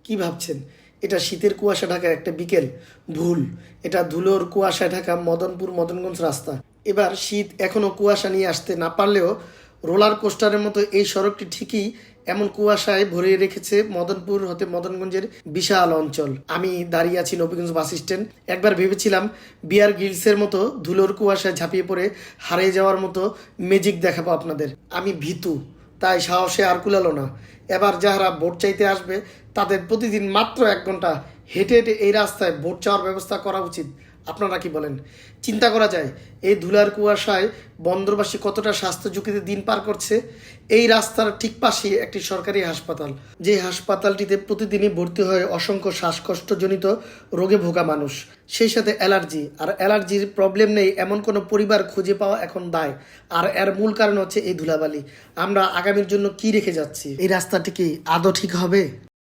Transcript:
কি ভাবছেন এটা শীতের কুয়াশা ঢাকা একটা বিকেল? ভুল। এটা ধুলোর কুয়াশায় ঢাকা মদনগঞ্জ রাস্তা। এবার শীত এখনো কুয়াশা নিয়ে আসতে না পারলেও রোলার কোস্টারের মতো এই সড়কটি ঠিকই এমন কুয়াশায় ভরিয়ে রেখেছে মদনপুর হতে মদনগঞ্জের বিশাল অঞ্চল। আমি দাঁড়িয়ে আছি নবীগঞ্জ বাস স্ট্যান্ড। একবার ভেবেছিলাম বিয়ার গ্রিলসের মতো ধুলোর কুয়াশায় ঝাঁপিয়ে পড়ে হারিয়ে যাওয়ার মতো ম্যাজিক দেখাবো আপনাদের। আমি ভীতু, তাই সাহসে আর কুলালো না। এবার যারা ভোট চাইতে আসবে তাদের প্রতিদিন মাত্র 1 ঘন্টা হেঁটে হেঁটে এই রাস্তায় ভোট চাওয়ার ব্যবস্থা করা উচিত। আপনারা কি বলেন? চিন্তা করা যায় এই ধুলার কুয়াশায় বন্দরবাসী কতটা স্বাস্থ্য ঝুঁকিতে দিন পার করছে। এই রাস্তার ঠিক পাশেই একটি সরকারি হাসপাতাল, যে হাসপাতালটিতে প্রতিদিনই ভর্তি হয় অসংখ্য শ্বাসকষ্টজনিত রোগে ভোগা মানুষ, সেই সাথে অ্যালার্জি। আর অ্যালার্জির প্রবলেম নেই এমন কোনো পরিবার খুঁজে পাওয়া এখন দায়। আর এর মূল কারণ হচ্ছে এই ধুলাবালি। আমরা আগামীর জন্য কি রেখে যাচ্ছি? এই রাস্তাটি কি আদৌ ঠিক হবে?